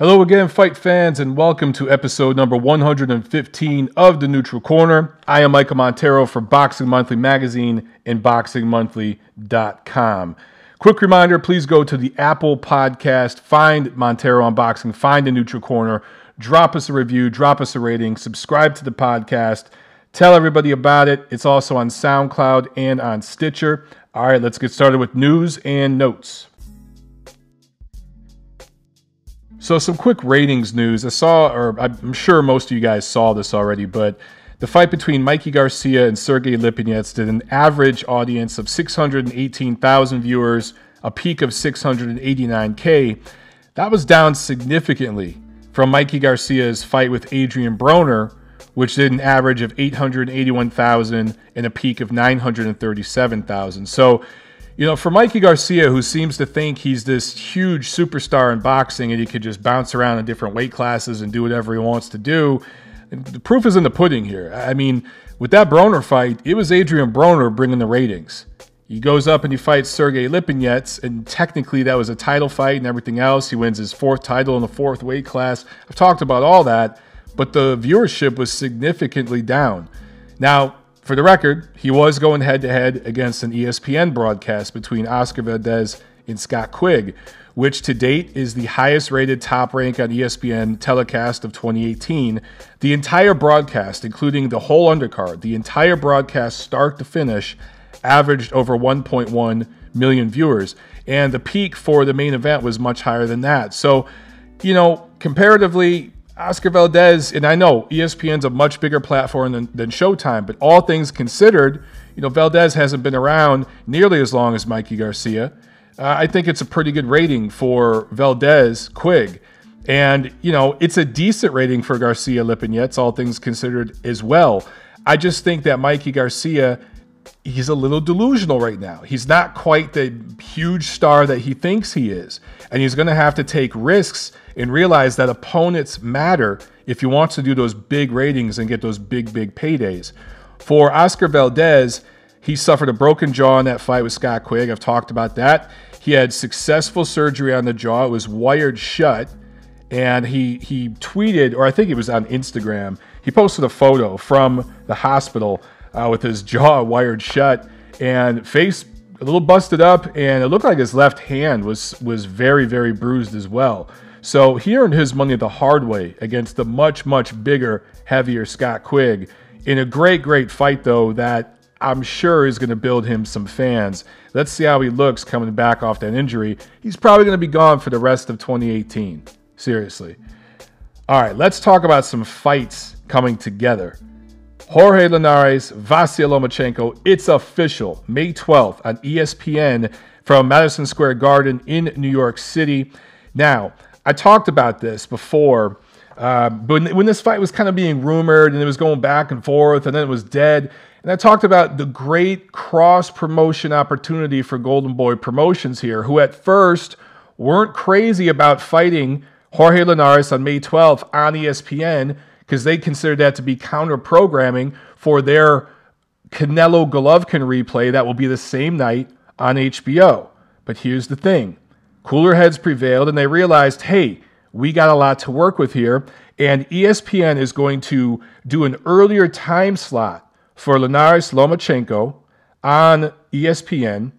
Hello again, fight fans, and welcome to episode number 115 of The Neutral Corner. I am Michael Montero for Boxing Monthly Magazine and BoxingMonthly.com. Quick reminder, please go to the Apple Podcast, find Montero Unboxing, find The Neutral Corner, drop us a review, drop us a rating, subscribe to the podcast, tell everybody about it. It's also on SoundCloud and on Stitcher. All right, let's get started with news and notes. So some quick ratings news. I'm sure most of you guys saw this already, but the fight between Mikey Garcia and Sergey Lipinets did an average audience of 618,000 viewers, a peak of 689K. That was down significantly from Mikey Garcia's fight with Adrian Broner, which did an average of 881,000 and a peak of 937,000. So, for Mikey Garcia, who seems to think he's this huge superstar in boxing and he could just bounce around in different weight classes and do whatever he wants to do, the proof is in the pudding here. I mean, with that Broner fight, it was Adrian Broner bringing the ratings. He goes up and he fights Sergey Lipinets, and technically that was a title fight and everything else. He wins his fourth title in the fourth weight class. I've talked about all that, but the viewership was significantly down. Now, for the record, he was going head-to-head against an ESPN broadcast between Oscar Valdez and Scott Quigg, which to date is the highest-rated top rank on ESPN telecast of 2018. The entire broadcast, including the whole undercard, the entire broadcast start to finish, averaged over 1.1 million viewers. And the peak for the main event was much higher than that. So, comparatively, Oscar Valdez, and I know ESPN's a much bigger platform than Showtime, but all things considered, Valdez hasn't been around nearly as long as Mikey Garcia. I think it's a pretty good rating for Valdez Quigg. And, it's a decent rating for Garcia Lipinets, all things considered as well. I just think that Mikey Garcia, he's a little delusional right now. He's not quite the huge star that he thinks he is. And he's going to have to take risks and realize that opponents matter if he wants to do those big ratings and get those big paydays. For Oscar Valdez, he suffered a broken jaw in that fight with Scott Quigg. I've talked about that. He had successful surgery on the jaw. It was wired shut. And he tweeted, or I think it was on Instagram, he posted a photo from the hospital with his jaw wired shut and face a little busted up, and it looked like his left hand was very bruised as well. So he earned his money the hard way against the much bigger, heavier Scott Quigg in a great fight, though, that I'm sure is going to build him some fans. Let's see how he looks coming back off that injury. He's probably going to be gone for the rest of 2018. Seriously. All right, let's talk about some fights coming together. Jorge Linares, Vasyl Lomachenko. It's official. May 12th on ESPN from Madison Square Garden in New York City. Now, I talked about this before, but when this fight was kind of being rumored and it was going back and forth and then it was dead, and I talked about the great cross-promotion opportunity for Golden Boy Promotions here, who at first weren't crazy about fighting Jorge Linares on May 12th on ESPN because they considered that to be counter-programming for their Canelo Golovkin replay that will be the same night on HBO. But here's the thing. Cooler heads prevailed, and they realized, hey, we got a lot to work with here, and ESPN is going to do an earlier time slot for Linares Lomachenko on ESPN.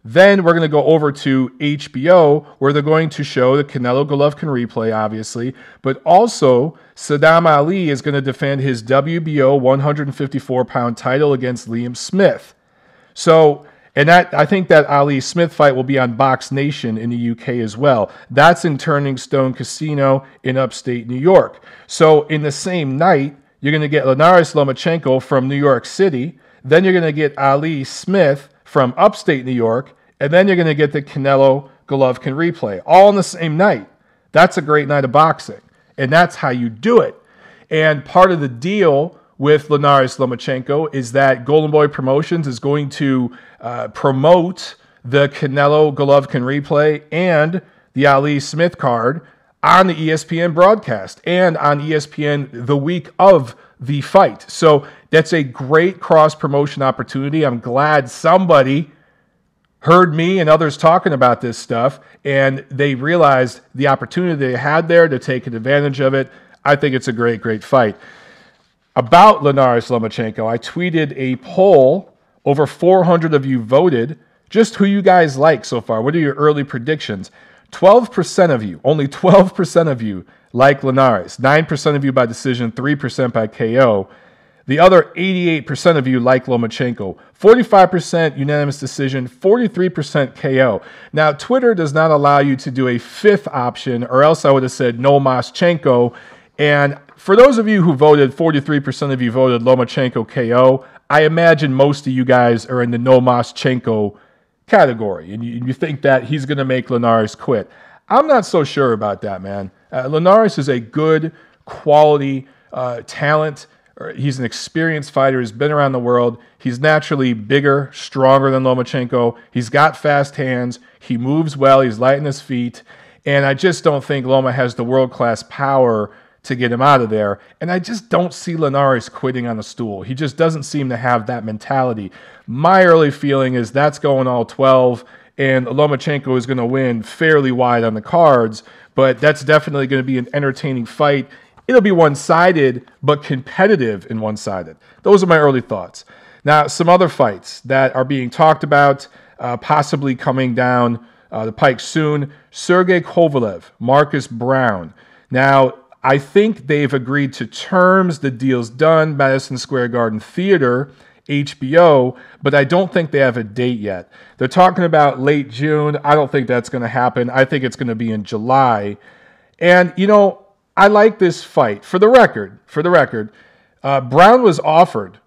Then we're going to go over to HBO, where they're going to show the Canelo Golovkin replay, obviously, but also Saddam Ali is going to defend his WBO 154-pound title against Liam Smith. So, and I think that Ali-Smith fight will be on Box Nation in the UK as well. That's in Turning Stone Casino in upstate New York. So in the same night, you're going to get Linares Lomachenko from New York City. Then you're going to get Ali-Smith from upstate New York. And then you're going to get the Canelo Golovkin replay. All on the same night. That's a great night of boxing. And that's how you do it. And part of the deal with Linares Lomachenko is that Golden Boy Promotions is going to promote the Canelo Golovkin replay and the Ali Smith card on the ESPN broadcast and on ESPN the week of the fight. So that's a great cross-promotion opportunity. I'm glad somebody heard me and others talking about this stuff, and they realized the opportunity they had there to take advantage of it. I think it's a great, great fight. About Linares Lomachenko, I tweeted a poll. Over 400 of you voted. Just who you guys like so far. What are your early predictions? 12% of you, only 12% of you like Linares. 9% of you by decision, 3% by KO. The other 88% of you like Lomachenko. 45% unanimous decision, 43% KO. Now, Twitter does not allow you to do a fifth option, or else I would have said no Moschenko. And for those of you who voted, 43% of you voted Lomachenko KO. I imagine most of you guys are in the no Moschenko category, and you think that he's going to make Linares quit. I'm not so sure about that, man. Linares is a good quality talent. He's an experienced fighter. He's been around the world. He's naturally bigger, stronger than Lomachenko. He's got fast hands. He moves well. He's light on his feet. And I just don't think Loma has the world-class power to get him out of there. And I just don't see Linares quitting on the stool. He just doesn't seem to have that mentality. My early feeling is that's going all 12, and Lomachenko is going to win fairly wide on the cards, but that's definitely going to be an entertaining fight. It'll be one-sided, but competitive and one-sided. Those are my early thoughts. Now, some other fights that are being talked about, possibly coming down the pike soon. Sergey Kovalev, Marcus Browne. Now, I think they've agreed to terms. The deal's done. Madison Square Garden Theater, HBO, but I don't think they have a date yet. They're talking about late June. I don't think that's going to happen. I think it's going to be in July. And, you know, I like this fight. For the record, Browne was offered,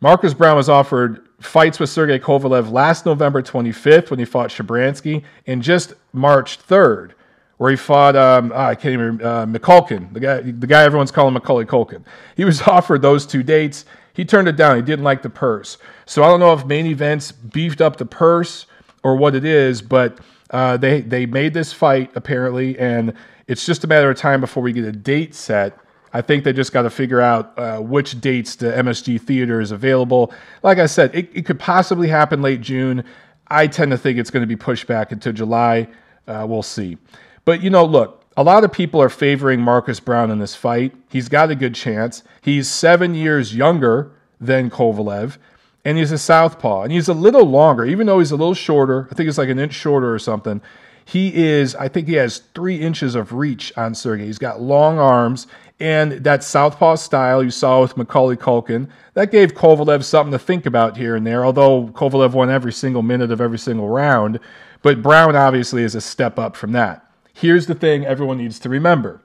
Marcus Browne was offered fights with Sergey Kovalev last November 25th when he fought Shabransky, and just March 3rd, where he fought, I can't even remember, McCulkin, the guy everyone's calling Macaulay Culkin. He was offered those two dates. He turned it down. He didn't like the purse. So I don't know if main events beefed up the purse or what it is, but they made this fight, apparently, and it's just a matter of time before we get a date set. I think they just got to figure out which dates the MSG Theater is available. Like I said, it could possibly happen late June. I tend to think it's going to be pushed back into July. We'll see. But, you know, look, a lot of people are favoring Marcus Browne in this fight. He's got a good chance. He's 7 years younger than Kovalev, and he's a southpaw. And he's a little longer, even though he's a little shorter. I think it's like an inch shorter or something. I think he has 3 inches of reach on Sergey. He's got long arms, and that southpaw style you saw with Macaulay Culkin, that gave Kovalev something to think about here and there, although Kovalev won every single minute of every single round. But Browne obviously is a step up from that. Here's the thing everyone needs to remember.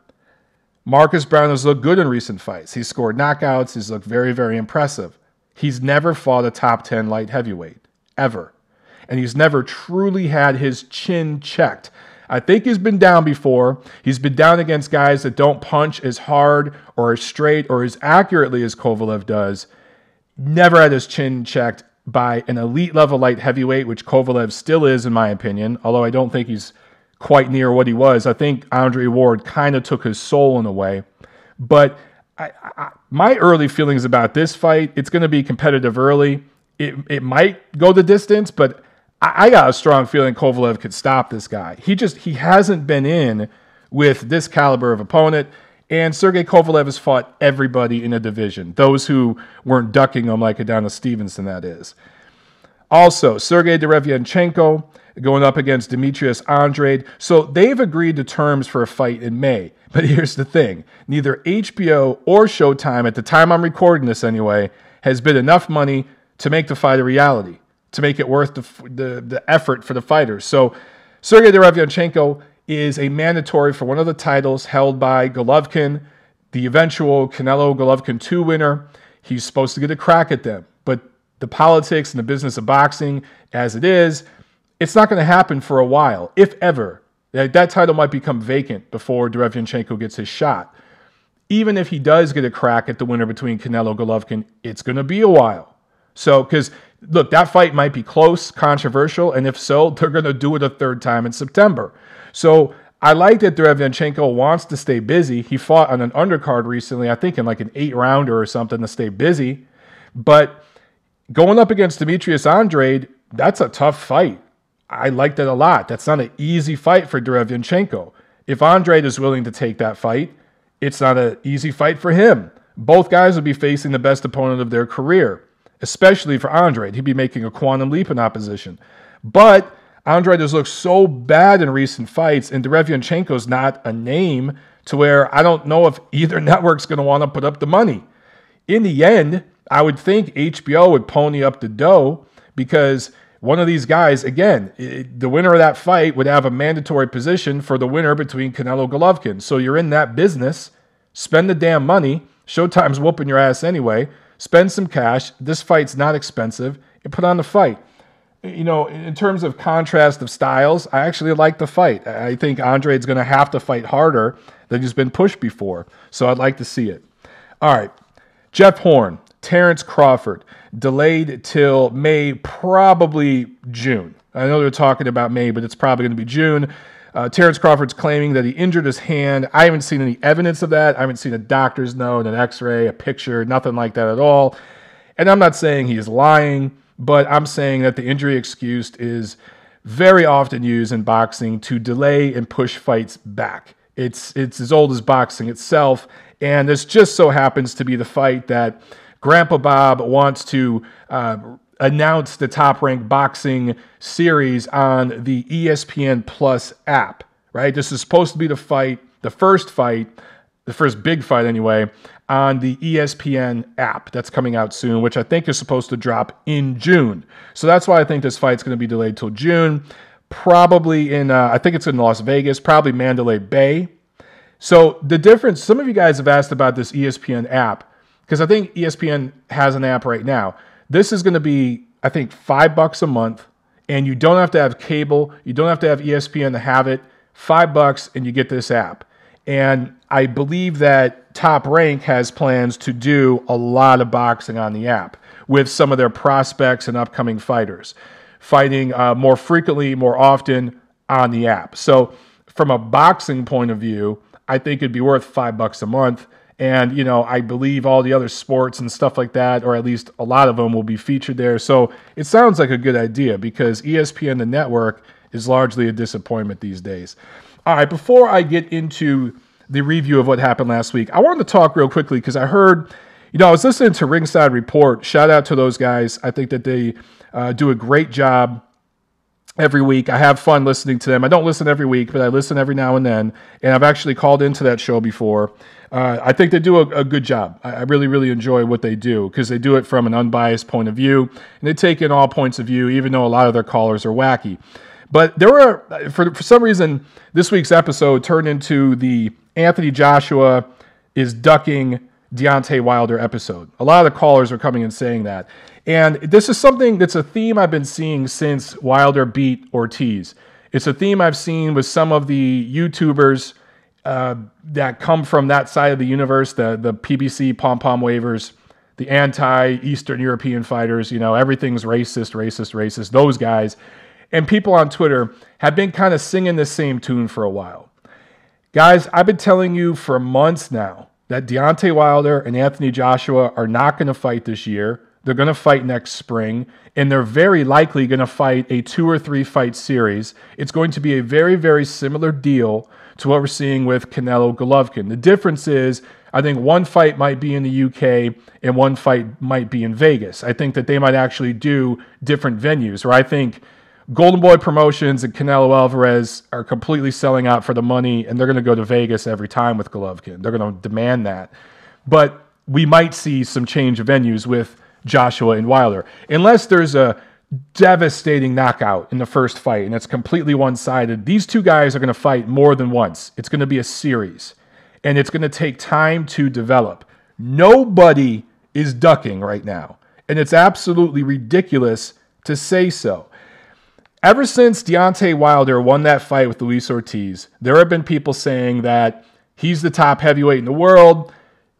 Marcus Browne has looked good in recent fights. He's scored knockouts. He's looked very, very impressive. He's never fought a top 10 light heavyweight, ever. And he's never truly had his chin checked. I think he's been down before. He's been down against guys that don't punch as hard or as straight or as accurately as Kovalev does. Never had his chin checked by an elite level light heavyweight, which Kovalev still is, in my opinion, although I don't think he's quite near what he was. I think Andre Ward kind of took his soul in a way. But my early feelings about this fight, it's going to be competitive early. It might go the distance, but I got a strong feeling Kovalev could stop this guy. He hasn't been in with this caliber of opponent, and Sergey Kovalev has fought everybody in the division, those who weren't ducking him like Adonis Stevenson, that is. Also, Sergey Derevyanchenko going up against Demetrius Andrade. So they've agreed to terms for a fight in May. But here's the thing. Neither HBO or Showtime, at the time I'm recording this anyway, has bid enough money to make the fight a reality, to make it worth the effort for the fighters. So Sergey Derevyanchenko is a mandatory for one of the titles held by Golovkin, the eventual Canelo Golovkin 2 winner. He's supposed to get a crack at them. But the politics and the business of boxing, as it is, it's not going to happen for a while, if ever. That title might become vacant before Derevyanchenko gets his shot. Even if he does get a crack at the winner between Canelo and Golovkin, it's going to be a while. So, because, look, that fight might be close, controversial, and if so, they're going to do it a third time in September. So, I like that Derevyanchenko wants to stay busy. He fought on an undercard recently, I think in like an 8-rounder or something to stay busy. But going up against Demetrius Andrade, that's a tough fight. I like that a lot. That's not an easy fight for Derevyanchenko. If Andrade is willing to take that fight, it's not an easy fight for him. Both guys would be facing the best opponent of their career, especially for Andrade. He'd be making a quantum leap in opposition. But Andrade has looked so bad in recent fights, and Derevyanchenko's not a name to where I don't know if either network's going to want to put up the money. In the end, I would think HBO would pony up the dough because one of these guys, again, the winner of that fight would have a mandatory position for the winner between Canelo Golovkin. So you're in that business. Spend the damn money. Showtime's whooping your ass anyway. Spend some cash. This fight's not expensive. And put on the fight. You know, in terms of contrast of styles, I actually like the fight. I think Andrade's going to have to fight harder than he's been pushed before. So I'd like to see it. All right. Jeff Horn, Terrence Crawford, delayed till May, probably June. I know they're talking about May, but it's probably going to be June. Terrence Crawford's claiming that he injured his hand. I haven't seen any evidence of that. I haven't seen a doctor's note, an x-ray, a picture, nothing like that at all. And I'm not saying he is lying, but I'm saying that the injury excuse is very often used in boxing to delay and push fights back. It's as old as boxing itself, and this just so happens to be the fight that Grandpa Bob wants to announce the Top Rank Boxing series on the ESPN Plus app, right? This is supposed to be the first big fight anyway, on the ESPN app that's coming out soon, which I think is supposed to drop in June. So that's why I think this fight's going to be delayed till June, probably in, I think it's in Las Vegas, probably Mandalay Bay. So the difference, some of you guys have asked about this ESPN app, because I think ESPN has an app right now. This is going to be, I think, $5 a month, and you don't have to have cable. You don't have to have ESPN to have it. $5, and you get this app. And I believe that Top Rank has plans to do a lot of boxing on the app with some of their prospects and upcoming fighters, fighting more frequently, more often on the app. So from a boxing point of view, I think it'd be worth $5 a month. And, you know, I believe all the other sports and stuff like that, or at least a lot of them, will be featured there. So it sounds like a good idea because ESPN, the network, is largely a disappointment these days. All right, before I get into the review of what happened last week, I wanted to talk real quickly because I heard, you know, I was listening to Ringside Report. Shout out to those guys. I think that they do a great job every week. I have fun listening to them. I don't listen every week, but I listen every now and then. And I've actually called into that show before. I think they do a good job. I really, really enjoy what they do because they do it from an unbiased point of view. And they take in all points of view, even though a lot of their callers are wacky. But there were, for some reason, this week's episode turned into the Anthony Joshua is ducking Deontay Wilder episode. A lot of the callers are coming and saying that. And this is something that's a theme I've been seeing since Wilder beat Ortiz. It's a theme I've seen with some of the YouTubers that come from that side of the universe, the PBC pom-pom wavers, the anti-Eastern European fighters, you know, everything's racist, those guys. And people on Twitter have been kind of singing the same tune for a while. Guys, I've been telling you for months now that Deontay Wilder and Anthony Joshua are not going to fight this year. They're going to fight next spring, and they're very likely going to fight a 2 or 3 fight series. It's going to be a very, very similar deal to what we're seeing with Canelo Golovkin. The difference is, I think one fight might be in the UK and one fight might be in Vegas. I think that they might actually do different venues, or I think Golden Boy Promotions and Canelo Alvarez are completely selling out for the money, and they're going to go to Vegas every time with Golovkin. They're going to demand that. But we might see some change of venues with Joshua and Wilder, unless there's a devastating knockout in the first fight and it's completely one-sided. These two guys are going to fight more than once. It's going to be a series, and it's going to take time to develop. Nobody is ducking right now, and it's absolutely ridiculous to say so. Ever since Deontay Wilder won that fight with Luis Ortiz, there have been people saying that he's the top heavyweight in the world.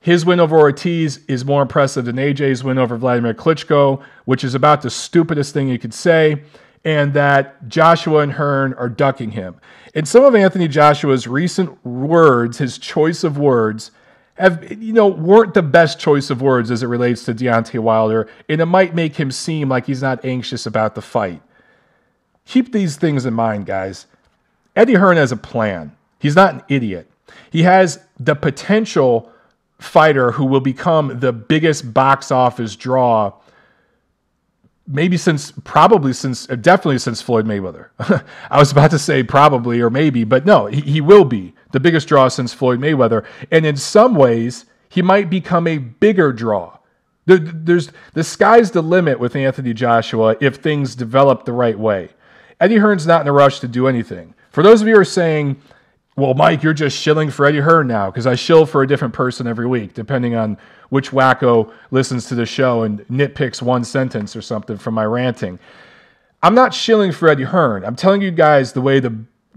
His win over Ortiz is more impressive than AJ's win over Vladimir Klitschko, which is about the stupidest thing you could say, and that Joshua and Hearn are ducking him. And some of Anthony Joshua's recent words, his choice of words, weren't the best choice of words as it relates to Deontay Wilder, and it might make him seem like he's not anxious about the fight. keep these things in mind, guys. Eddie Hearn has a plan. He's not an idiot. He has the potential fighter who will become the biggest box office draw definitely since Floyd Mayweather. I was about to say probably or maybe, but no, he will be the biggest draw since Floyd Mayweather. And in some ways, he might become a bigger draw. The sky's the limit with Anthony Joshua if things develop the right way. Eddie Hearn's not in a rush to do anything. For those of you who are saying, well, Mike, you're just shilling for Eddie Hearn now, because I shill for a different person every week, depending on which wacko listens to the show and nitpicks one sentence or something from my ranting. I'm not shilling for Eddie Hearn. I'm telling you guys the way the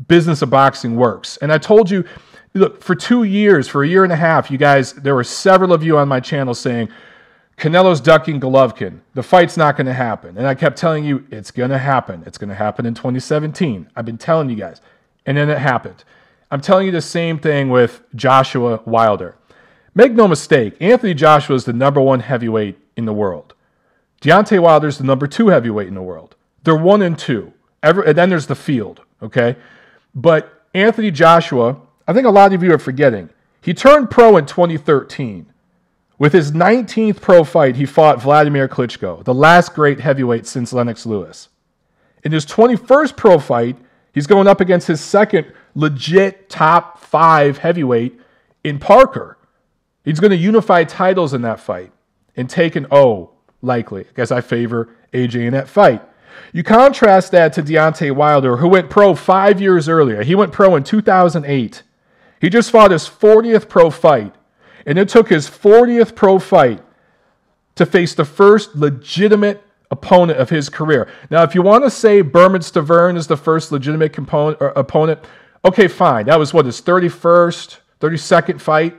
business of boxing works. And I told you, look, for 2 years, for a year and a half, you guys, there were several of you on my channel saying, Canelo's ducking Golovkin. The fight's not going to happen. And I kept telling you, it's going to happen. It's going to happen in 2017. I've been telling you guys. And then it happened. I'm telling you the same thing with Joshua Wilder. Make no mistake, Anthony Joshua is the #1 heavyweight in the world. Deontay Wilder is the #2 heavyweight in the world. They're 1 and 2. And then there's the field, okay? But Anthony Joshua, I think a lot of you are forgetting, he turned pro in 2013. With his 19th pro fight, he fought Vladimir Klitschko, the last great heavyweight since Lennox Lewis. In his 21st pro fight, he's going up against his second legit top 5 heavyweight in Parker. He's going to unify titles in that fight and take an O, likely. I guess I favor AJ in that fight. You contrast that to Deontay Wilder, who went pro 5 years earlier. He went pro in 2008. He just fought his 40th pro fight, and it took his 40th pro fight to face the first legitimate opponent of his career. Now, if you want to say Bermane Stiverne is the first legitimate opponent, okay, fine. That was his 32nd fight.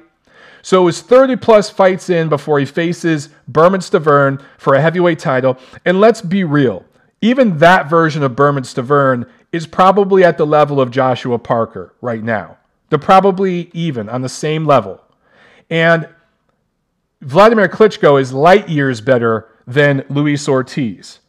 So it was 30-plus fights in before he faces Bermane Stiverne for a heavyweight title. And let's be real. Even that version of Bermane Stiverne is probably at the level of Joshua Parker right now. They're probably even on the same level. And Vladimir Klitschko is light years better than Luis Ortiz.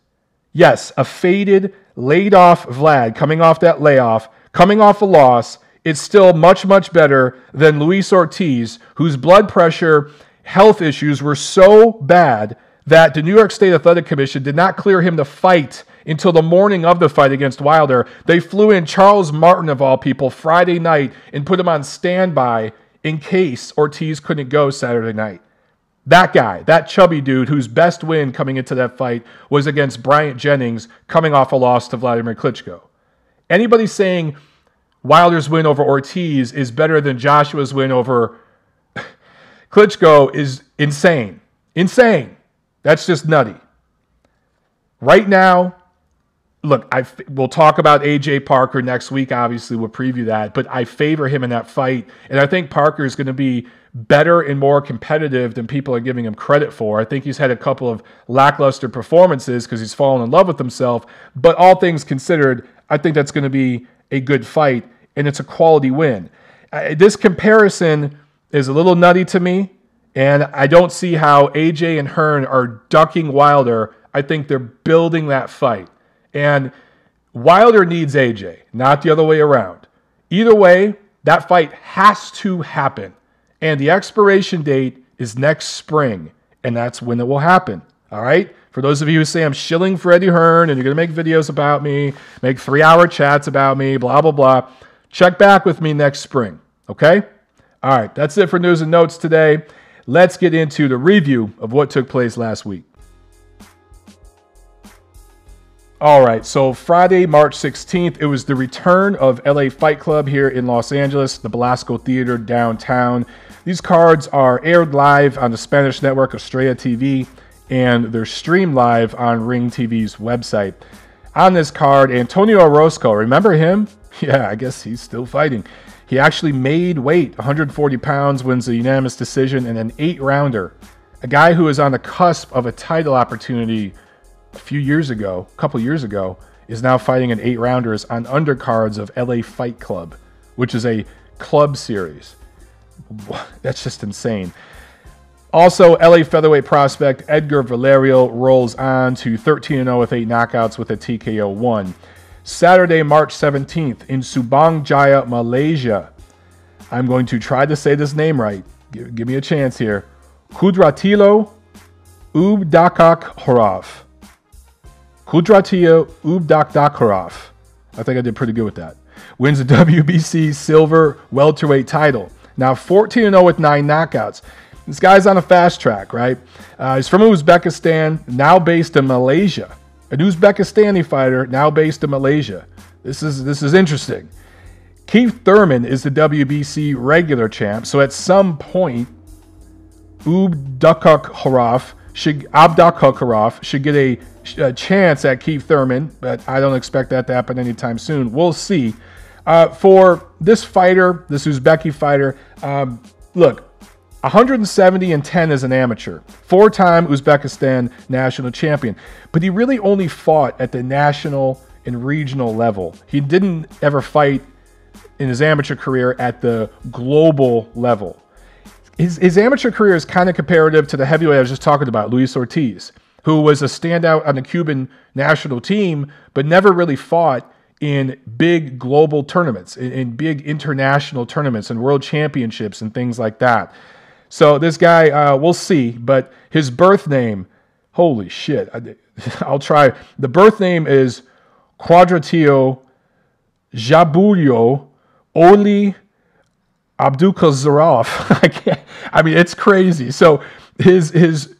Yes, a faded, laid-off Vlad coming off that layoff, coming off a loss, it's still much, much better than Luis Ortiz, whose blood pressure health issues were so bad that the New York State Athletic Commission did not clear him to fight until the morning of the fight against Wilder. They flew in Charles Martin, of all people, Friday night and put him on standby in case Ortiz couldn't go Saturday night. That guy, that chubby dude whose best win coming into that fight was against Bryant Jennings, coming off a loss to Vladimir Klitschko. Anybody saying Wilder's win over Ortiz is better than Joshua's win over Klitschko is insane. Insane. That's just nutty. Right now, look, we'll talk about AJ Parker next week. Obviously, we'll preview that. But I favor him in that fight. And I think Parker is going to be better and more competitive than people are giving him credit for. I think he's had a couple of lackluster performances because he's fallen in love with himself. But all things considered, I think that's going to be a good fight. And it's a quality win. This comparison is a little nutty to me. And I don't see how AJ and Hearn are ducking Wilder. I think they're building that fight. And Wilder needs AJ, not the other way around. Either way, that fight has to happen. And the expiration date is next spring. And that's when it will happen. All right? For those of you who say I'm shilling for Eddie Hearn and you're going to make videos about me, make 3-hour chats about me, blah, blah, blah, check back with me next spring. Okay? All right. That's it for news and notes today. Let's get into the review of what took place last week. All right, so Friday, March 16th, it was the return of LA Fight Club here in Los Angeles, the Belasco Theater downtown. These cards are aired live on the Spanish network Estrella TV, and they're streamed live on Ring TV's website. On this card, Antonio Orozco, remember him? Yeah, I guess he's still fighting. He actually made weight, 140 pounds, wins a unanimous decision in an 8-rounder. A guy who is on the cusp of a title opportunity a couple years ago, is now fighting in 8-rounders on undercards of LA Fight Club, which is a club series. That's just insane. Also, LA featherweight prospect Edgar Valerio rolls on to 13-0 with 8 knockouts with a TKO 1. Saturday, March 17th in Subang Jaya, Malaysia. I'm going to try to say this name right. Give me a chance here. Kudratilo Ubdakakharov. Kudratilo Ubdakakharov. I think I did pretty good with that. Wins the WBC silver welterweight title. Now 14-0 with 9 knockouts. This guy's on a fast track, right? He's from Uzbekistan, now based in Malaysia. An Uzbekistani fighter, now based in Malaysia. This is interesting. Keith Thurman is the WBC regular champ, so at some point, Abdakakharov should get a chance at Keith Thurman, but I don't expect that to happen anytime soon. We'll see. For this fighter, this Uzbeki fighter, look, 170-10 as an amateur, 4-time Uzbekistan national champion, but he really only fought at the national and regional level. He didn't ever fight in his amateur career at the global level. His amateur career is kind of comparative to the heavyweight I was just talking about, Luis Ortiz, who was a standout on the Cuban national team, but never really fought in big global tournaments, in big international tournaments and world championships and things like that. So this guy, we'll see, but his birth name, holy shit, I'll try. The birth name is Quadratio Jabulio Oli Abdulkazarov. I mean, it's crazy. So his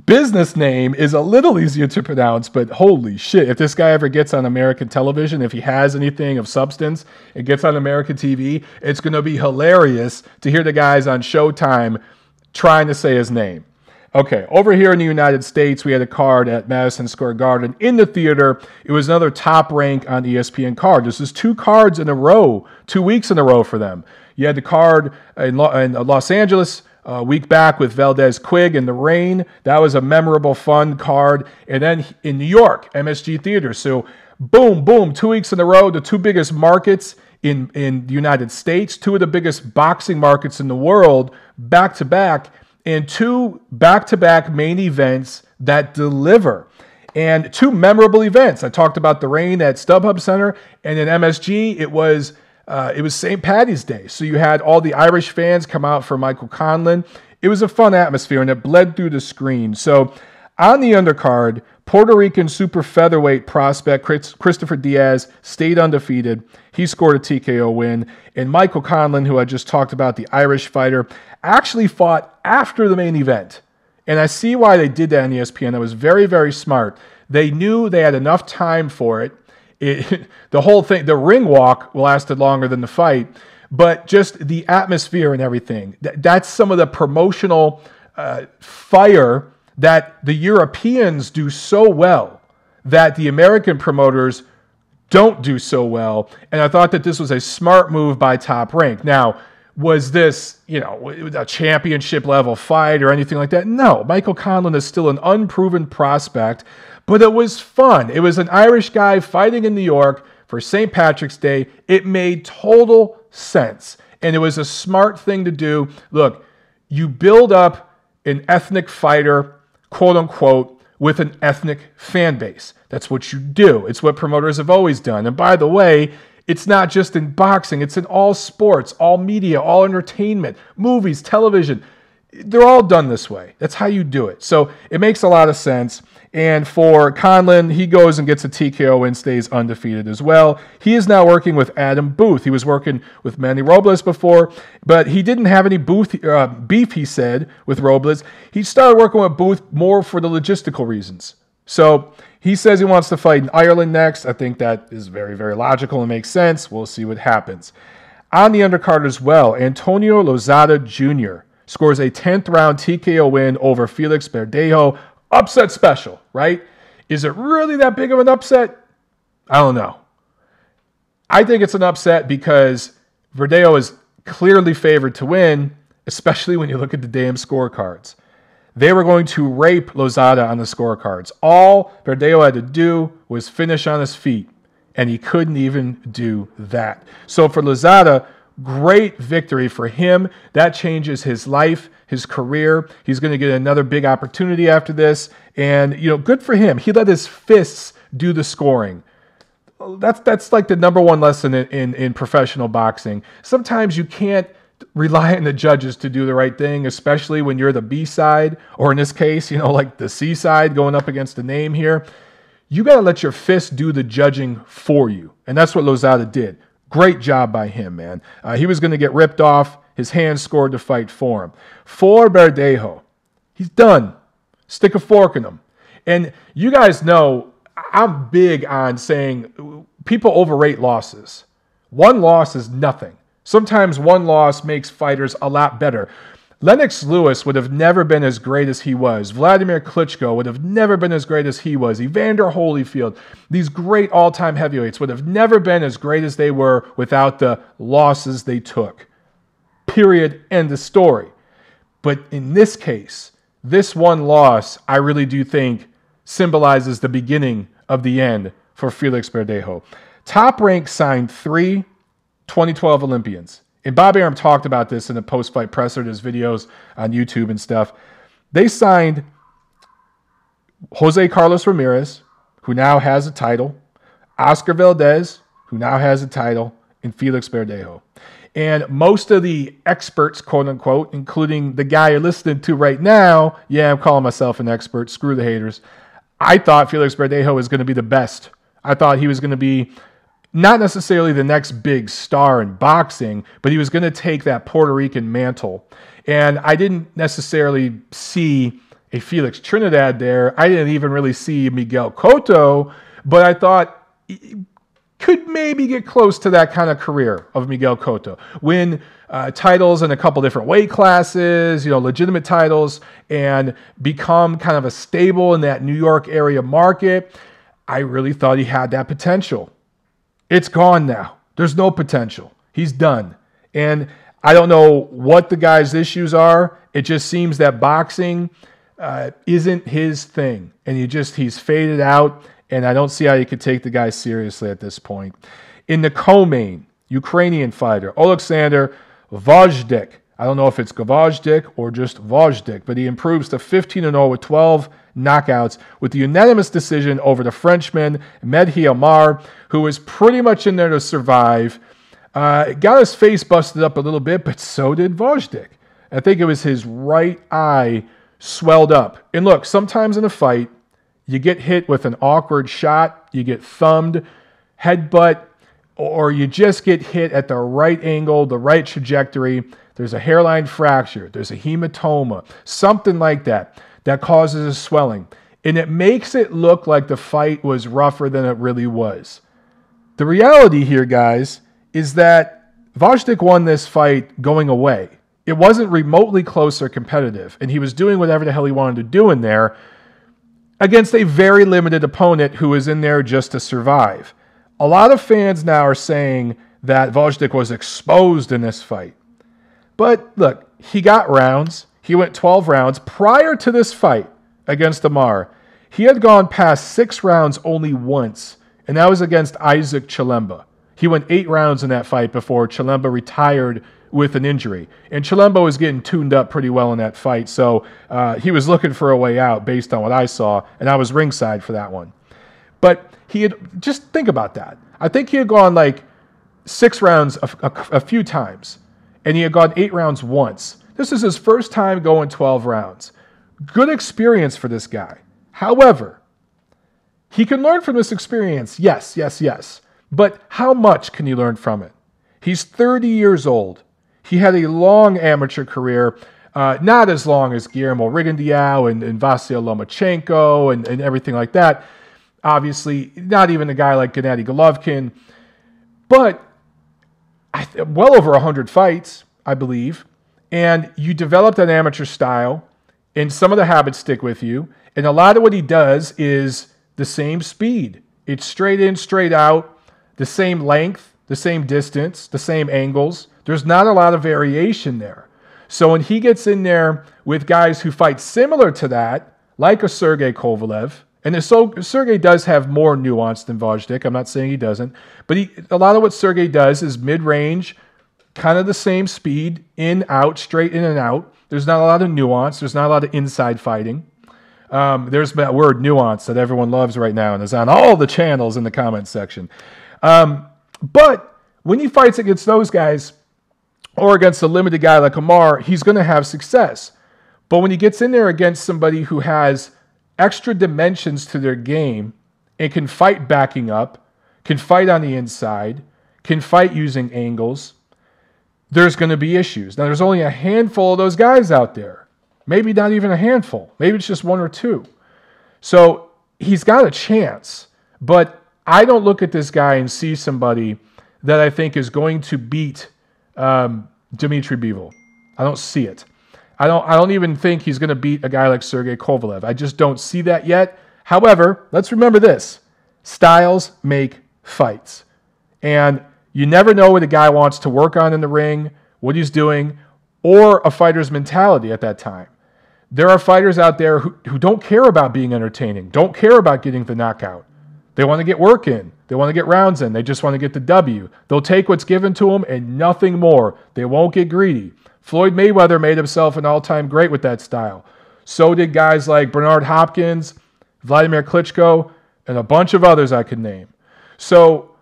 business name is a little easier to pronounce, but holy shit, if this guy ever gets on American television, if he has anything of substance, it gets on American TV, it's going to be hilarious to hear the guys on Showtime trying to say his name. Okay, over here in the United States, we had a card at Madison Square Garden in the theater. It was another top rank on ESPN card. This is 2 cards in a row, 2 weeks in a row for them. You had the card in Los Angeles, a week back with Valdez Quig in the rain. That was a memorable, fun card. And then in New York, MSG Theater. So boom, boom, 2 weeks in a row, the 2 biggest markets in the United States, 2 of the biggest boxing markets in the world, back to back, and 2 back-to-back main events that deliver. And 2 memorable events. I talked about the rain at StubHub Center, and in MSG, it was St. Paddy's Day. So you had all the Irish fans come out for Michael Conlan. It was a fun atmosphere, and it bled through the screen. So on the undercard, Puerto Rican super featherweight prospect Christopher Diaz stayed undefeated. He scored a TKO win. And Michael Conlan, who I just talked about, the Irish fighter, actually fought after the main event. And I see why they did that on ESPN. That was very, very smart. They knew they had enough time for it. The whole thing, the ring walk lasted longer than the fight, but just the atmosphere and everything. That's some of the promotional fire that the Europeans do so well that the American promoters don't do so well. And I thought that this was a smart move by Top Rank. Now, was this, a championship level fight or anything like that? No, Michael Conlan is still an unproven prospect, but it was fun. It was an Irish guy fighting in New York for St. Patrick's Day. It made total sense, and it was a smart thing to do. Look, you build up an ethnic fighter, quote unquote, with an ethnic fan base. That's what you do. It's what promoters have always done. And by the way, it's not just in boxing. It's in all sports, all media, all entertainment, movies, television. They're all done this way. That's how you do it. So it makes a lot of sense. And for Conlan, he goes and gets a TKO and stays undefeated as well. He is now working with Adam Booth. He was working with Manny Robles before, but he didn't have any beef, he said, with Robles. He started working with Booth more for the logistical reasons. So he says he wants to fight in Ireland next. I think that is very, very logical and makes sense. We'll see what happens. On the undercard as well, Antonio Lozada Jr. scores a 10th round TKO win over Felix Verdejo. Upset special, right? Is it really that big of an upset? I don't know. I think it's an upset because Verdejo is clearly favored to win, especially when you look at the damn scorecards. They were going to rape Lozada on the scorecards. All Verdejo had to do was finish on his feet, and he couldn't even do that. So for Lozada, great victory for him. That changes his life, his career. He's going to get another big opportunity after this. And, good for him. He let his fists do the scoring. That's like the number one lesson in professional boxing. Sometimes you can't rely on the judges to do the right thing, especially when you're the B side, or in this case, like the C side going up against the name here. You got to let your fist do the judging for you. And that's what Lozada did. Great job by him, man. He was going to get ripped off. His hands scored the fight for him. For Verdejo, he's done. Stick a fork in him. And you guys know I'm big on saying people overrate losses. One loss is nothing. Sometimes one loss makes fighters a lot better. Lennox Lewis would have never been as great as he was. Vladimir Klitschko would have never been as great as he was. Evander Holyfield, these great all-time heavyweights would have never been as great as they were without the losses they took. Period. End of story. But in this case, this one loss, I really do think symbolizes the beginning of the end for Felix Verdejo. Top Rank signed 3 2012 Olympians. And Bob Arum talked about this in the post-fight presser. There's videos on YouTube and stuff. They signed Jose Carlos Ramirez, who now has a title, Oscar Valdez, who now has a title, and Felix Verdejo. And most of the experts, quote unquote, including the guy you're listening to right now, yeah, I'm calling myself an expert, screw the haters. I thought Felix Verdejo was going to be the best. I thought he was going to be not necessarily the next big star in boxing, but he was going to take that Puerto Rican mantle. And I didn't necessarily see a Felix Trinidad there. I didn't even really see Miguel Cotto, but I thought he could maybe get close to that kind of career of Miguel Cotto. Win titles in a couple different weight classes, legitimate titles, and become kind of a stable in that New York area market. I really thought he had that potential. It's gone now. There's no potential. He's done. And I don't know what the guy's issues are. It just seems that boxing isn't his thing. And he's faded out. And I don't see how you could take the guy seriously at this point. In the co-main, Ukrainian fighter, Oleksandr Gvozdyk. I don't know if it's Gvozdyk or just Gvozdyk, but he improves to 15-0 with 12 knockouts with the unanimous decision over the Frenchman Mehdi Amar, who was pretty much in there to survive. Got his face busted up a little bit, but so did Gvozdyk. I think it was his right eye swelled up. And look, sometimes in a fight, you get hit with an awkward shot, you get thumbed, headbutt, or you just get hit at the right angle, the right trajectory. There's a hairline fracture, there's a hematoma, something like that causes a swelling. And it makes it look like the fight was rougher than it really was. The reality here, guys, is that Gvozdyk won this fight going away. It wasn't remotely close or competitive, and he was doing whatever the hell he wanted to do in there against a very limited opponent who was in there just to survive. A lot of fans now are saying that Gvozdyk was exposed in this fight. But look, he got rounds. He went 12 rounds. Prior to this fight against Amar, he had gone past 6 rounds only once, and that was against Isaac Chilemba. He went 8 rounds in that fight before Chilemba retired with an injury. And Chilemba was getting tuned up pretty well in that fight, so he was looking for a way out based on what I saw, and I was ringside for that one. But just think about that. I think he had gone like 6 rounds a few times, and he had gone 8 rounds once. This is his first time going 12 rounds. Good experience for this guy. However, he can learn from this experience. Yes. But how much can he learn from it? He's 30 years old. He had a long amateur career, not as long as Guillermo Rigondeaux and Vasyl Lomachenko and everything like that. Obviously, not even a guy like Gennady Golovkin. But well over 100 fights, I believe. And you develop that amateur style, and some of the habits stick with you. And a lot of what he does is the same speed. It's straight in, straight out, the same length, the same distance, the same angles. There's not a lot of variation there. So when he gets in there with guys who fight similar to that, like a Sergey Kovalev, and Sergey does have more nuance than Gvozdyk. I'm not saying he doesn't. But a lot of what Sergey does is mid-range, kind of the same speed, in, out, straight in and out. There's not a lot of nuance. There's not a lot of inside fighting. There's that word nuance that everyone loves right now and is on all the channels in the comment section. But when he fights against those guys or against a limited guy like Amar, he's going to have success. But when he gets in there against somebody who has extra dimensions to their game and can fight backing up, can fight on the inside, can fight using angles, there's going to be issues. Now, there's only a handful of those guys out there. Maybe not even a handful. Maybe it's just one or two. So he's got a chance. But I don't look at this guy and see somebody that I think is going to beat Dmitry Bivol. I don't see it. I don't even think he's going to beat a guy like Sergey Kovalev. I just don't see that yet. However, let's remember this. Styles make fights. And you never know what a guy wants to work on in the ring, what he's doing, or a fighter's mentality at that time. There are fighters out there who don't care about being entertaining, don't care about getting the knockout. They want to get work in. They want to get rounds in. They just want to get the W. They'll take what's given to them and nothing more. They won't get greedy. Floyd Mayweather made himself an all-time great with that style. So did guys like Bernard Hopkins, Vladimir Klitschko, and a bunch of others I could name. So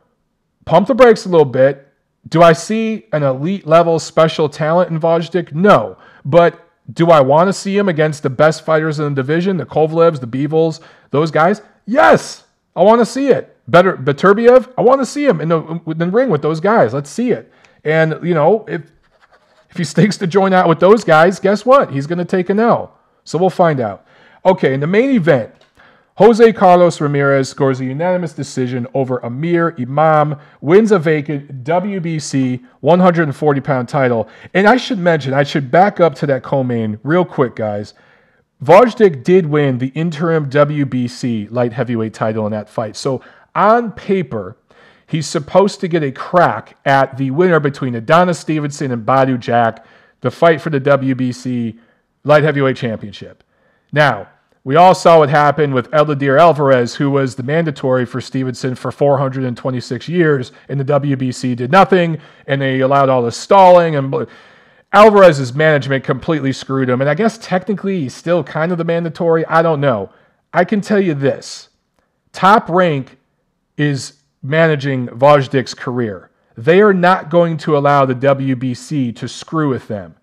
pump the brakes a little bit. Do I see an elite level special talent in Gvozdyk? No. But do I want to see him against the best fighters in the division, the Kovalevs, the Bivols, those guys? Yes. I want to see it. Beterbiev, I want to see him in the ring with those guys. Let's see it. And, you know, if he sticks to join out with those guys, guess what? He's going to take an L. So we'll find out. Okay, in the main event, Jose Carlos Ramirez scores a unanimous decision over Amir Imam, wins a vacant WBC 140-pound title. And I should mention, I should back up to that co-main real quick, guys. Gvozdyk did win the interim WBC light heavyweight title in that fight. So on paper, he's supposed to get a crack at the winner between Adonis Stevenson and Badu Jack, the fight for the WBC light heavyweight championship. Now, we all saw what happened with Eleider Alvarez, who was the mandatory for Stevenson for 426 years, and the WBC did nothing, and they allowed all the stalling, and Alvarez's management completely screwed him. And I guess technically he's still kind of the mandatory. I don't know. I can tell you this. Top Rank is managing Gvozdyk's career. They are not going to allow the WBC to screw with them.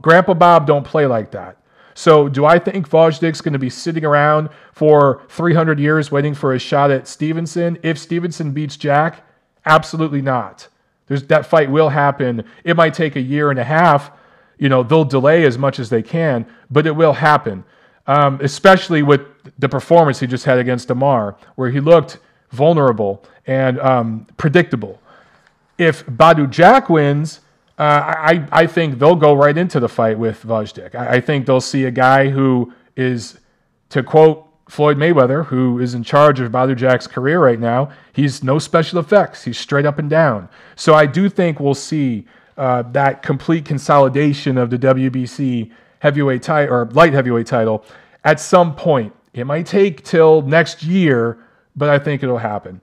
Grandpa Bob don't play like that. So do I think Gvozdyk's going to be sitting around for 300 years waiting for a shot at Stevenson? If Stevenson beats Jack, absolutely not. That fight will happen. It might take a year and a half. You know, they'll delay as much as they can, but it will happen. Especially with the performance he just had against Amar, where he looked vulnerable and predictable. If Badu Jack wins, I think they'll go right into the fight with Gvozdyk. I think they'll see a guy who is, to quote Floyd Mayweather, who is in charge of Badu Jack's career right now, he's no special effects. He's straight up and down. So I do think we'll see that complete consolidation of the WBC heavyweight title or light heavyweight title at some point. It might take till next year, but I think it'll happen.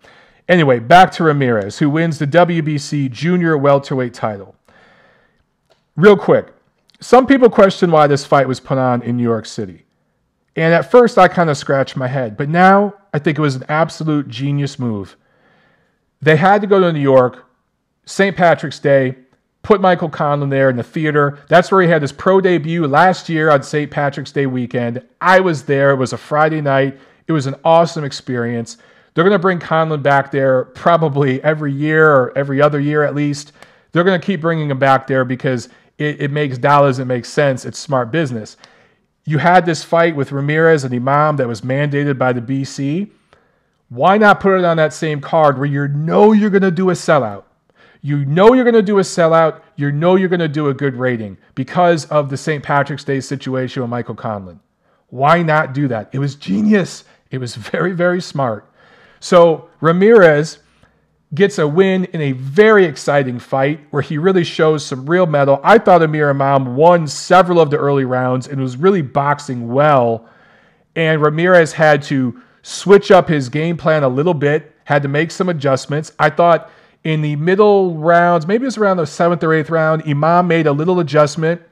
Anyway, back to Ramirez, who wins the WBC junior welterweight title. Real quick, some people question why this fight was put on in New York City. And at first, I kind of scratched my head. But now, I think it was an absolute genius move. They had to go to New York, St. Patrick's Day, put Michael Conlan there in the theater. That's where he had his pro debut last year on St. Patrick's Day weekend. I was there. It was a Friday night. It was an awesome experience. They're going to bring Conlan back there probably every year or every other year at least. They're going to keep bringing him back there because it makes dollars. It makes sense. It's smart business. You had this fight with Ramirez and Imam that was mandated by the BC. Why not put it on that same card where you know you're going to do a sellout? You know you're going to do a sellout. You know you're going to do a good rating because of the St. Patrick's Day situation with Michael Conlan. Why not do that? It was genius. It was very, very smart. So Ramirez gets a win in a very exciting fight where he really shows some real mettle. I thought Amir Imam won several of the early rounds and was really boxing well. And Ramirez had to switch up his game plan a little bit, had to make some adjustments. I thought in the middle rounds, maybe it was around the 7th or 8th round, Imam made a little adjustment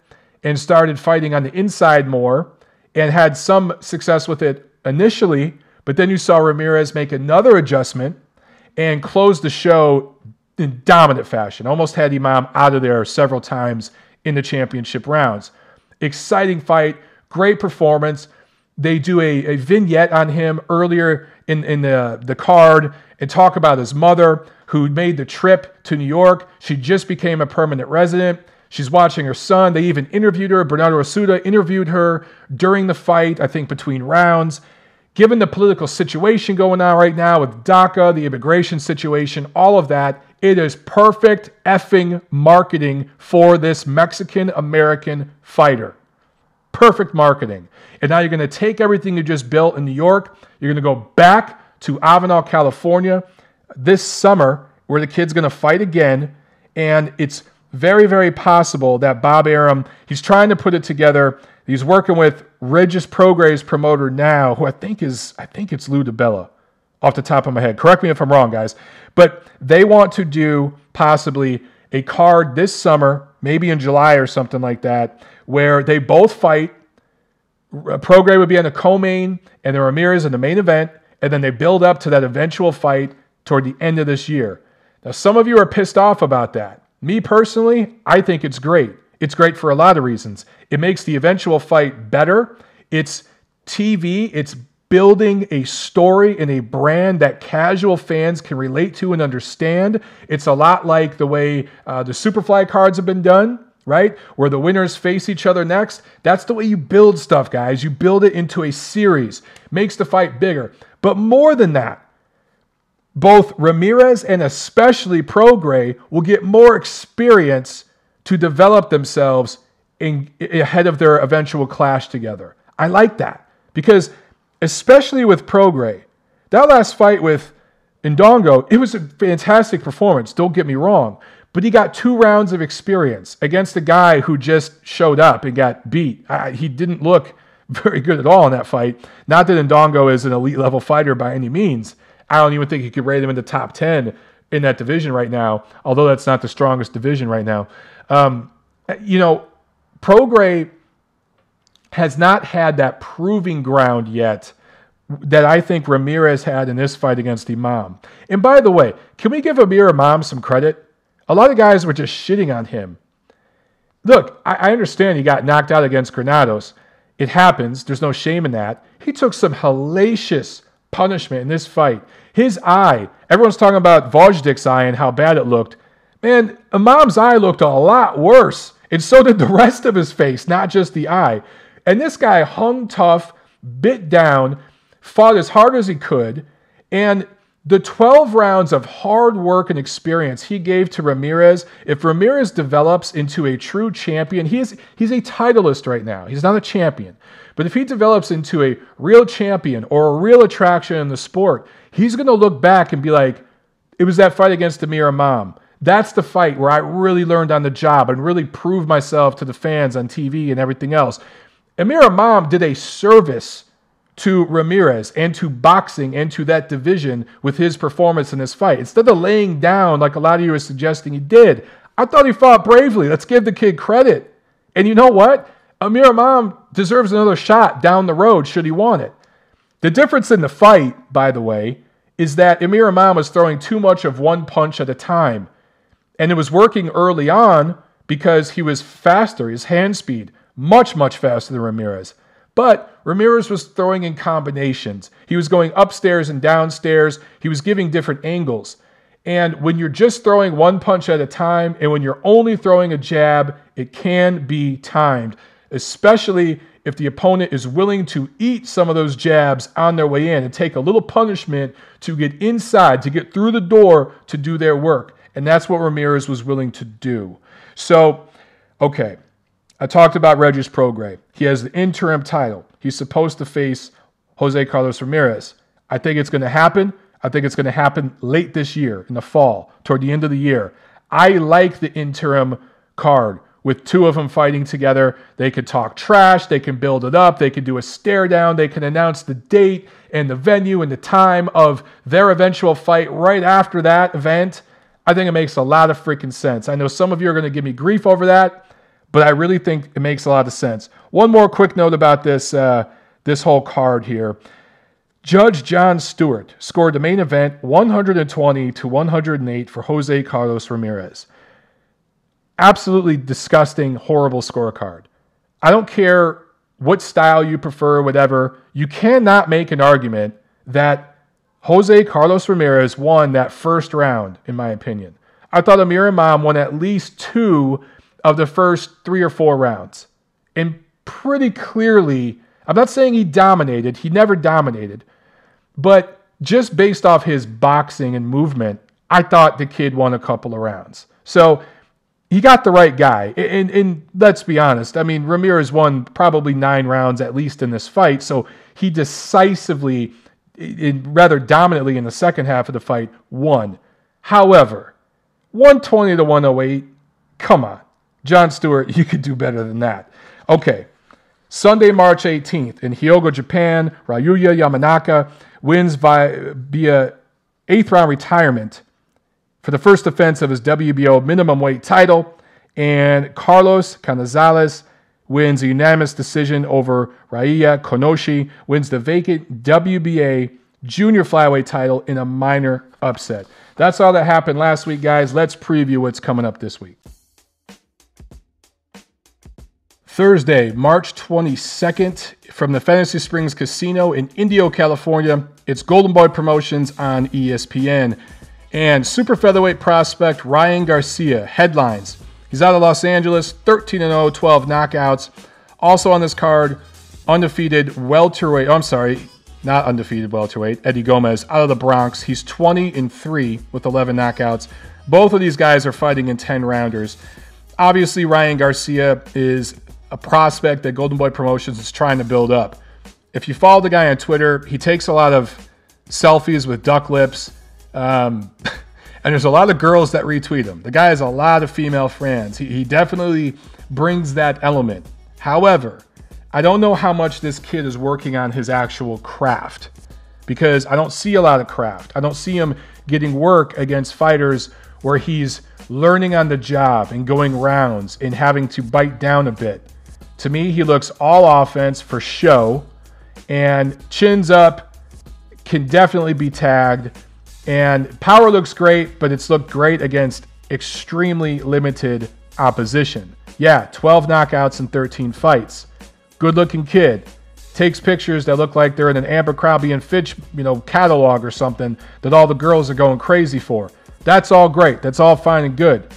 and started fighting on the inside more. and had some success with it initially, but then you saw Ramirez make another adjustment and close the show in dominant fashion. Almost had Imam out of there several times in the championship rounds. Exciting fight, great performance. They do a vignette on him earlier in the card and talk about his mother who made the trip to New York. She just became a permanent resident. She's watching her son. They even interviewed her. Bernardo Asuda interviewed her during the fight, I think between rounds. Given the political situation going on right now with DACA, the immigration situation, all of that, it is perfect effing marketing for this Mexican-American fighter. Perfect marketing. And now you're going to take everything you just built in New York. You're going to go back to Avenal, California this summer where the kid's going to fight again. And it's very, very possible that Bob Arum, he's trying to put it together. He's working with Regis Prograis promoter now, who I think it's Lou DiBella off the top of my head. Correct me if I'm wrong, guys. But they want to do possibly a card this summer, maybe in July or something like that, where they both fight. Prograis would be on the co-main and then Ramirez in the main event, and then they build up to that eventual fight toward the end of this year. Now, some of you are pissed off about that. Me personally, I think it's great. It's great for a lot of reasons. It makes the eventual fight better. It's TV. It's building a story and a brand that casual fans can relate to and understand. It's a lot like the way the Superfly cards have been done, right? Where the winners face each other next. That's the way you build stuff, guys. You build it into a series. Makes the fight bigger. But more than that, both Ramirez and especially Prograis will get more experience to develop themselves ahead of their eventual clash together. I like that because especially with Prograis, that last fight with Ndongo, it was a fantastic performance, don't get me wrong, but he got 2 rounds of experience against a guy who just showed up and got beat. He didn't look very good at all in that fight. Not that Ndongo is an elite level fighter by any means. I don't even think you could rate him in the top 10 in that division right now, although that's not the strongest division right now. Prograis has not had that proving ground yet that I think Ramirez had in this fight against Imam. And by the way, can we give Amir Imam some credit? A lot of guys were just shitting on him. Look, I understand he got knocked out against Granados. It happens. There's no shame in that. He took some hellacious punishment in this fight. His eye, everyone's talking about Gvozdyk's eye and how bad it looked. Man, Imam's eye looked a lot worse. And so did the rest of his face, not just the eye. And this guy hung tough, bit down, fought as hard as he could. And the 12 rounds of hard work and experience he gave to Ramirez, if Ramirez develops into a true champion, he's a titleist right now. He's not a champion. But if he develops into a real champion or a real attraction in the sport, he's going to look back and be like, it was that fight against Amir Imam. That's the fight where I really learned on the job and really proved myself to the fans on TV and everything else. Amir Imam did a service to Ramirez and to boxing and to that division with his performance in this fight. Instead of laying down like a lot of you are suggesting he did, I thought he fought bravely. Let's give the kid credit. And you know what? Amir Imam deserves another shot down the road should he want it. The difference in the fight, by the way, is that Amir Imam was throwing too much of one punch at a time. And it was working early on because he was faster, his hand speed, much, much faster than Ramirez. But Ramirez was throwing in combinations. He was going upstairs and downstairs. He was giving different angles. And when you're just throwing one punch at a time and when you're only throwing a jab, it can be timed, especially if the opponent is willing to eat some of those jabs on their way in and take a little punishment to get inside, to get through the door to do their work. And that's what Ramirez was willing to do. So, okay, I talked about Regis Prograis. He has the interim title. He's supposed to face Jose Carlos Ramirez. I think it's going to happen. I think it's going to happen late this year, in the fall, toward the end of the year. I like the interim card with 2 of them fighting together. They could talk trash. They can build it up. They can do a stare down. They can announce the date and the venue and the time of their eventual fight right after that event. I think it makes a lot of freaking sense. I know some of you are going to give me grief over that, but I really think it makes a lot of sense. One more quick note about this this whole card here. Judge Jon Stewart scored the main event 120 to 108 for Jose Carlos Ramirez. Absolutely disgusting, horrible scorecard. I don't care what style you prefer, whatever. You cannot make an argument that Jose Carlos Ramirez won that first round, in my opinion. I thought Amir Imam won at least 2 of the first 3 or 4 rounds. And pretty clearly, I'm not saying he dominated. He never dominated. But just based off his boxing and movement, I thought the kid won a couple of rounds. So he got the right guy. And let's be honest. I mean, Ramirez won probably 9 rounds at least in this fight. So he decisively, rather dominantly in the second half of the fight, won. However, 120 to 108, come on. Jon Stewart, you could do better than that. Okay, Sunday, March 18th, in Hyogo, Japan, Ryuya Yamanaka wins via 8th round retirement for the first defense of his WBO minimum weight title. And Carlos Canizales wins a unanimous decision over Raiya Konoshi, wins the vacant WBA junior flyweight title in a minor upset. That's all that happened last week, guys. Let's preview what's coming up this week. Thursday, March 22nd, from the Fantasy Springs Casino in Indio, California, it's Golden Boy Promotions on ESPN. And super featherweight prospect Ryan Garcia headlines. He's out of Los Angeles, 13-0, 12 knockouts. Also on this card, undefeated welterweight. Oh, I'm sorry, not undefeated welterweight. Eddie Gomez out of the Bronx. He's 20-3 with 11 knockouts. Both of these guys are fighting in 10-rounders. Obviously, Ryan Garcia is a prospect that Golden Boy Promotions is trying to build up. If you follow the guy on Twitter, he takes a lot of selfies with duck lips. And there's a lot of girls that retweet him. The guy has a lot of female fans. He definitely brings that element. However, I don't know how much this kid is working on his actual craft, because I don't see a lot of craft. I don't see him getting work against fighters where he's learning on the job and going rounds and having to bite down a bit. To me, he looks all offense for show, and chins up, can definitely be tagged. And power looks great, but it's looked great against extremely limited opposition. Yeah, 12 knockouts in 13 fights. Good-looking kid. Takes pictures that look like they're in an Abercrombie and Fitch, catalog or something that all the girls are going crazy for. That's all great. That's all fine and good.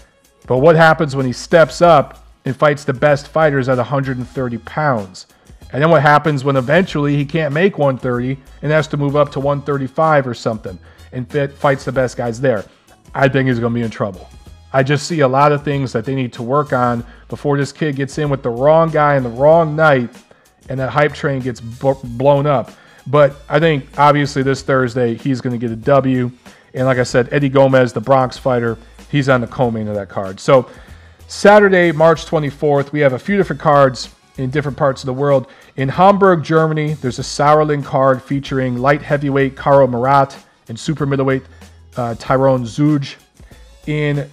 But what happens when he steps up and fights the best fighters at 130 pounds? And then what happens when eventually he can't make 130 and has to move up to 135 or something and fights the best guys there? I think he's going to be in trouble. I just see a lot of things that they need to work on before this kid gets in with the wrong guy in the wrong night and that hype train gets blown up. But I think, obviously, this Thursday, he's going to get a W. And like I said, Eddie Gomez, the Bronx fighter, he's on the co-main of that card. So Saturday, March 24th, we have a few different cards in different parts of the world. In Hamburg, Germany, there's a Sauerland card featuring light heavyweight Karo Marat and super middleweight Tyrone Zuj. In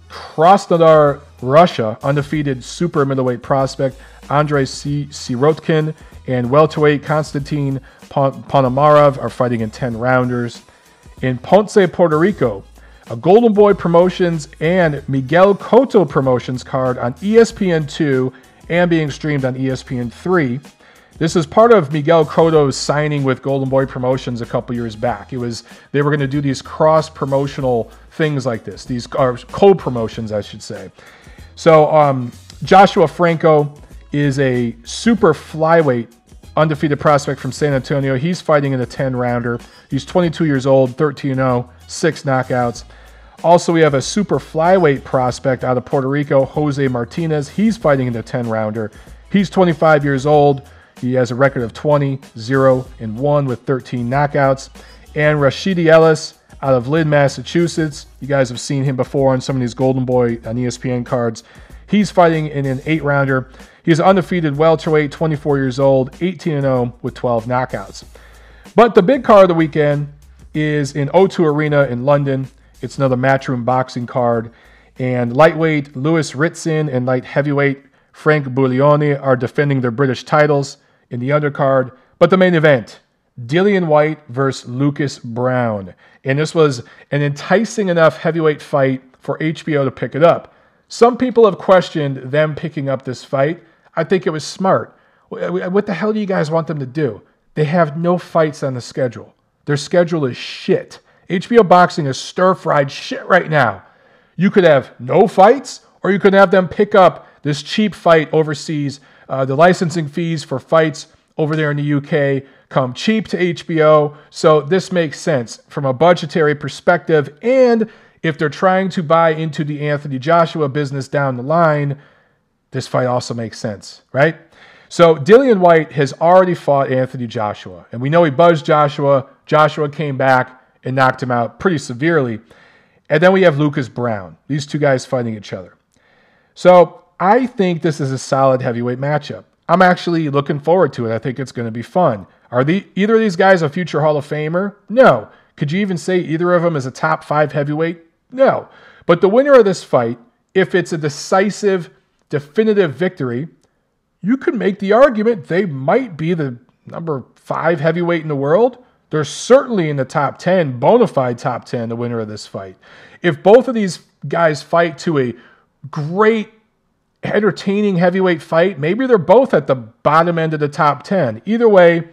Krasnodar, Russia, undefeated super middleweight prospect Andrei Sirotkin and welterweight Konstantin Ponomarev are fighting in 10-rounders. In Ponce, Puerto Rico, a Golden Boy Promotions and Miguel Cotto Promotions card on ESPN2 and being streamed on ESPN3. This is part of Miguel Cotto's signing with Golden Boy Promotions a couple years back. They were going to do these cross-promotional things like this. These are co-promotions, I should say. So Joshua Franco is a super flyweight undefeated prospect from San Antonio. He's fighting in a 10-rounder. He's 22 years old, 13-0, 6 knockouts. Also, we have a super flyweight prospect out of Puerto Rico, Jose Martinez. He's fighting in a 10-rounder. He's 25 years old. He has a record of 20-0-1 with 13 knockouts. And Rashidi Ellis out of Lynn, Massachusetts. You guys have seen him before on some of these Golden Boy on ESPN cards. He's fighting in an 8-rounder. He's an undefeated welterweight, 24 years old, 18-0 with 12 knockouts. But the big card of the weekend is in O2 Arena in London. It's another Matchroom boxing card. And lightweight Louis Ritson and light heavyweight Frank Buglioni are defending their British titles in the undercard. But the main event, Dillian Whyte versus Lucas Browne. And this was an enticing enough heavyweight fight for HBO to pick it up. Some people have questioned them picking up this fight. I think it was smart. What the hell do you guys want them to do? They have no fights on the schedule. Their schedule is shit. HBO Boxing is stir-fried shit right now. You could have no fights, or you could have them pick up this cheap fight overseas. The licensing fees for fights over there in the UK come cheap to HBO. So this makes sense from a budgetary perspective. And if they're trying to buy into the Anthony Joshua business down the line, this fight also makes sense, right? So Dillian Whyte has already fought Anthony Joshua. And we know he buzzed Joshua. Joshua came back and knocked him out pretty severely. And then we have Lucas Browne. These two guys fighting each other. So I think this is a solid heavyweight matchup. I'm actually looking forward to it. I think it's going to be fun. Are either of these guys a future Hall of Famer? No. Could you even say either of them is a top 5 heavyweight? No. But the winner of this fight, if it's a decisive, definitive victory, you could make the argument they might be the number 5 heavyweight in the world. They're certainly in the top 10, bona fide top 10, the winner of this fight. If both of these guys fight to a great, entertaining heavyweight fight, maybe they're both at the bottom end of the top 10. Either way,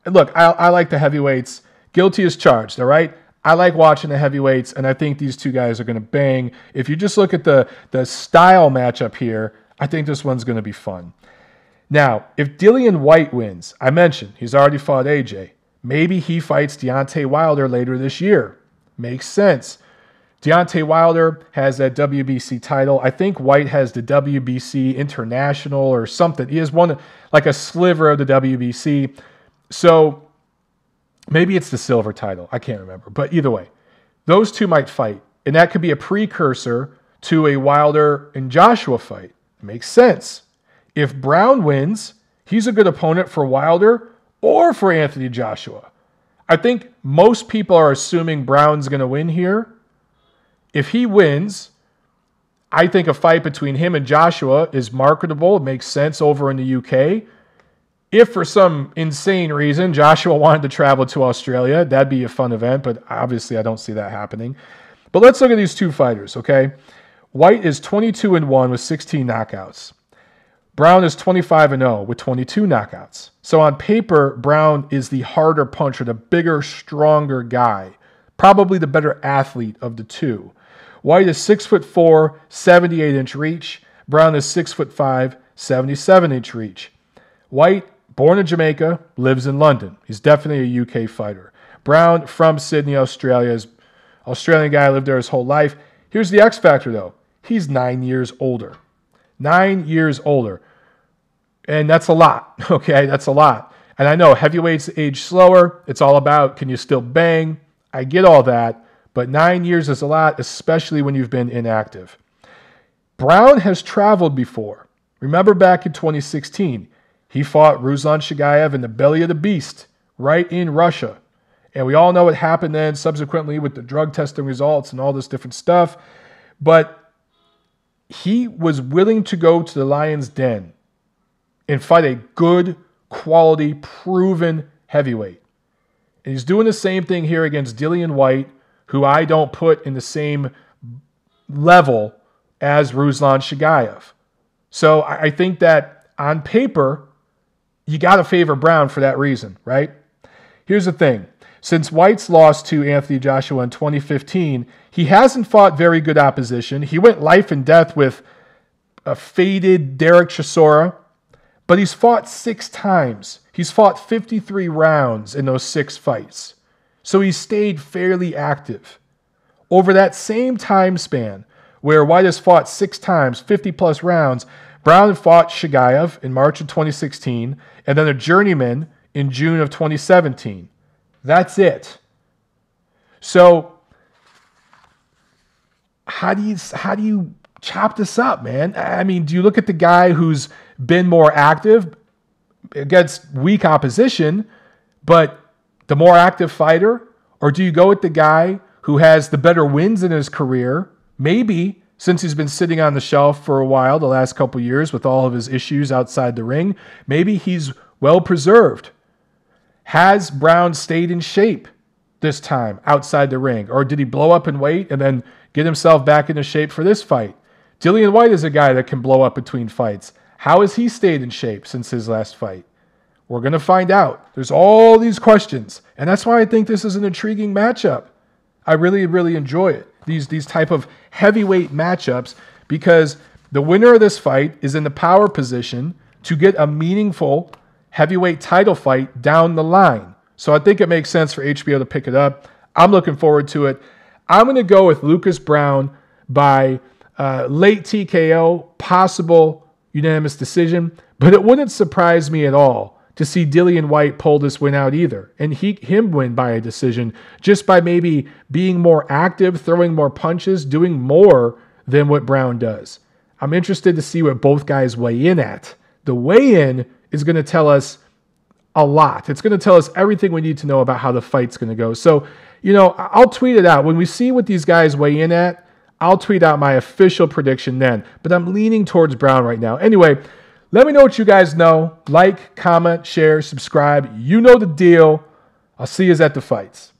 look, I like the heavyweights. Guilty as charged, all right? I like watching the heavyweights, and I think these two guys are going to bang. If you just look at the style matchup here, I think this one's going to be fun. Now, if Dillian Whyte wins, I mentioned he's already fought AJ. Maybe he fights Deontay Wilder later this year. Makes sense. Deontay Wilder has that WBC title. I think Whyte has the WBC International or something. He has one, like a sliver of the WBC. So maybe it's the silver title. I can't remember. But either way, those two might fight. And that could be a precursor to a Wilder and Joshua fight. Makes sense. If Browne wins, he's a good opponent for Wilder or for Anthony Joshua. I think most people are assuming Browne's going to win here. If he wins, I think a fight between him and Joshua is marketable. It makes sense over in the UK. If for some insane reason Joshua wanted to travel to Australia, that'd be a fun event, but obviously I don't see that happening. But let's look at these two fighters, okay? Whyte is 22-1 with 16 knockouts. Browne is 25-0 with 22 knockouts. So on paper, Browne is the harder puncher, the bigger, stronger guy. Probably the better athlete of the two. Whyte is 6'4", 78-inch reach. Browne is 6'5", 77-inch reach. Whyte, born in Jamaica, lives in London. He's definitely a UK fighter. Browne, from Sydney, Australia, is an Australian guy, lived there his whole life. Here's the X factor, though. He's 9 years older. 9 years older. And that's a lot, okay? That's a lot. And I know heavyweights age slower. It's all about, can you still bang? I get all that. But 9 years is a lot, especially when you've been inactive. Browne has traveled before. Remember back in 2016, he fought Ruslan Shagayev in the belly of the beast, right in Russia. And we all know what happened then subsequently with the drug testing results and all this different stuff. But he was willing to go to the Lion's Den and fight a good, quality, proven heavyweight. And he's doing the same thing here against Dillian Whyte, who I don't put in the same level as Ruslan Shagayev. So I think that on paper, you got to favor Browne for that reason, right? Here's the thing. Since Whyte's loss to Anthony Joshua in 2015, he hasn't fought very good opposition. He went life and death with a faded Derek Chisora, but he's fought 6 times. He's fought 53 rounds in those 6 fights. So he stayed fairly active. Over that same time span, where Whyte has fought 6 times, 50-plus rounds, Browne fought Shagayev in March of 2016, and then a journeyman in June of 2017. That's it. So how do you chop this up, man? I mean, do you look at the guy who's been more active against weak opposition, but the more active fighter? Or do you go with the guy who has the better wins in his career, maybe since he's been sitting on the shelf for a while the last couple years with all of his issues outside the ring. Maybe he's well preserved. Has Browne stayed in shape this time outside the ring? Or did he blow up in weight and then get himself back into shape for this fight? Dillian Whyte is a guy that can blow up between fights. How has he stayed in shape since his last fight? We're going to find out. There's all these questions. And that's why I think this is an intriguing matchup. I really, really enjoy it. These type of heavyweight matchups, because the winner of this fight is in the power position to get a meaningful heavyweight title fight down the line. So I think it makes sense for HBO to pick it up. I'm looking forward to it. I'm going to go with Lucas Browne by late TKO, possible unanimous decision, but it wouldn't surprise me at all to see Dillian Whyte pull this win out either, and him win by a decision, just by maybe being more active, throwing more punches, doing more than what Browne does. I'm interested to see what both guys weigh in at. The weigh-in is going to tell us a lot. It's going to tell us everything we need to know about how the fight's going to go. So, I'll tweet it out. When we see what these guys weigh in at, I'll tweet out my official prediction then. But I'm leaning towards Browne right now. Anyway, let me know what you guys know. Like, comment, share, subscribe. You know the deal. I'll see you at the fights.